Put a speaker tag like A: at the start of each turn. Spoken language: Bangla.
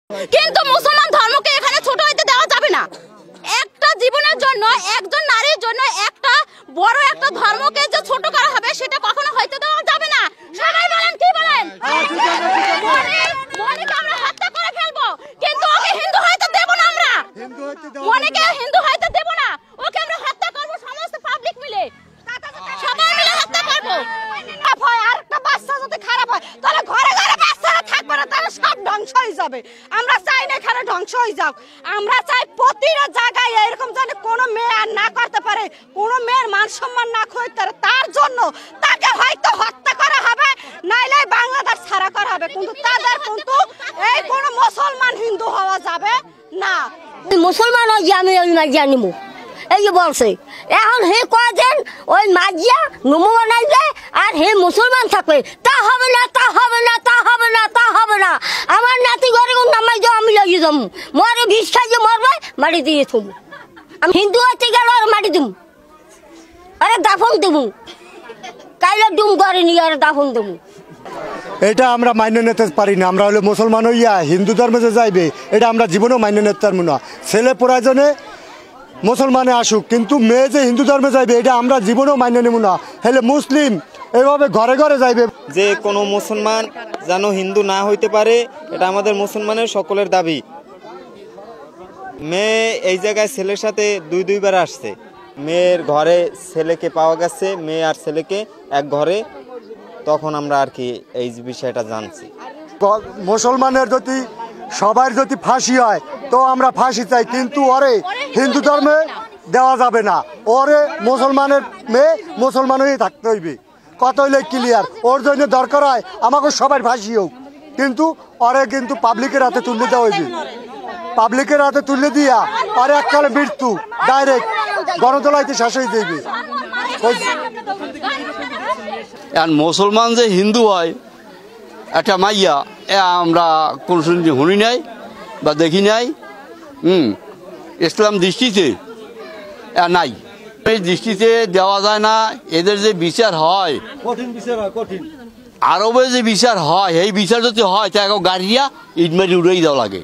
A: কিন্তু মুসলমান ধর্মকে এখানে ছোট হইতে দেওয়া যাবে না। একটা জীবনের জন্য, একজন নারীর জন্য একটা বড় একটা ধর্মকে যে ছোট করা হবে সেটা কখনো হইতে দেওয়া যাবে না। সবাই বলেন, কি বলেন? মনিকে আমরা হত্যা করে ফেলবো, কিন্তু ওকে হিন্দু হইতে দেব না। আমরা মনিকে হিন্দু হইতে দেব না, ওকে আমরা হত্যা করব। সমস্ত পাবলিক মিলে, সবাই মিলে হত্যা করব। আর একটা বাচ্চা যদি খারাপ হয় তাহলে ঘরে ঘরে বাচ্চারা থাকবে না, তাহলে সব ধ্বংস হয়ে যাবে। আমরা চাই না এখানে ধ্বংস হয়ে যাক। আমরা চাই প্রতিটা জায়গায় এরকম যেন কোনো মেয়ে আর না করতে পারে, কোনো মেয়ের মান সম্মান না করতে পারে। তার জন্য তাকে হয়তো হত্যা করা হবে, নাইলে বাংলাদেশ ছাড়া করা হবে। কিন্তু তাদের কিন্তু এই কোনো মুসলমান হিন্দু হওয়া যাবে না।
B: মুসলমান ওই আমি ওই মাঝিয়া নিমু, এই যে বলছে এখন হে কয়েন ওই মাঝিয়া নুমু বানাইবে আর হে মুসলমান থাকবে। তা হবে না, তা হবে না, তা হবে না, তা হবে না। আমার নাতি ঘরে নামাই যাও, আমি লাগিয়ে যাবো। মরে বিষ খাইয়ে মরবে, মাটি দিয়ে থুম। আমি হিন্দু হইতে গেল আর মাটি দিম, আরে দাফন দেবো। কাইলে ডুম করে নিয়ে আর দাফন দেবো।
C: এটা আমরা মান্য নিতে পারি না। আমরা হলে মুসলমান হইয়া হিন্দু ধর্মে যে যাইবে এটা আমরা জীবনেও মান্য নিতে পারবো না। ছেলে প্রয়োজনে মুসলমানে আসুক, কিন্তু মেয়ে যে হিন্দু ধর্মে যাইবে এটা আমরা জীবনেও মান্য নেব না। হলে মুসলিম এভাবে ঘরে ঘরে যাইবে।
D: যে কোনো মুসলমান যেন হিন্দু না হইতে পারে, এটা আমাদের মুসলমানের সকলের দাবি। মেয়ে এই জায়গায় ছেলের সাথে দুইবার আসছে। মেয়ের ঘরে ছেলেকে পাওয়া গেছে, মেয়ে আর ছেলেকে এক ঘরে। তখন আমরা আর কি এই বিষয়টা জানছি।
C: মুসলমানের যদি সবার যদি ফাঁসি হয় তো আমরা ফাঁসি চাই, কিন্তু ওরে হিন্দু ধর্মে দেওয়া যাবে না। ওরে মুসলমানের মেয়ে মুসলমান হয়ে থাকতে হইবে। কত হইলে ক্লিয়ার। ওর জন্য দরকার হয় আমাকে সবাই ফাঁসি হোক, কিন্তু ওরে কিন্তু পাবলিকের হাতে তুলে দেওয়া হইবে। পাবলিকের হাতে তুলে দিয়া আর এককালে মৃত্যু ডাইরেক্ট গণতলাইতে শেষ হয়ে যাইবে।
E: মুসলমান যে হিন্দু হয় একটা মাইয়া, আমরা কোন শুনি নাই বা দেখি নাই। ইসলাম দৃষ্টিতে নাই, এই দৃষ্টিতে দেওয়া যায় না। এদের যে বিচার হয়,
C: কঠিন বিচার হয়, কঠিন।
E: আরবে যে বিচার হয়, এই বিচার যদি হয় তা গাড়িয়া ইট মারি উড়াই দেওয়া লাগে।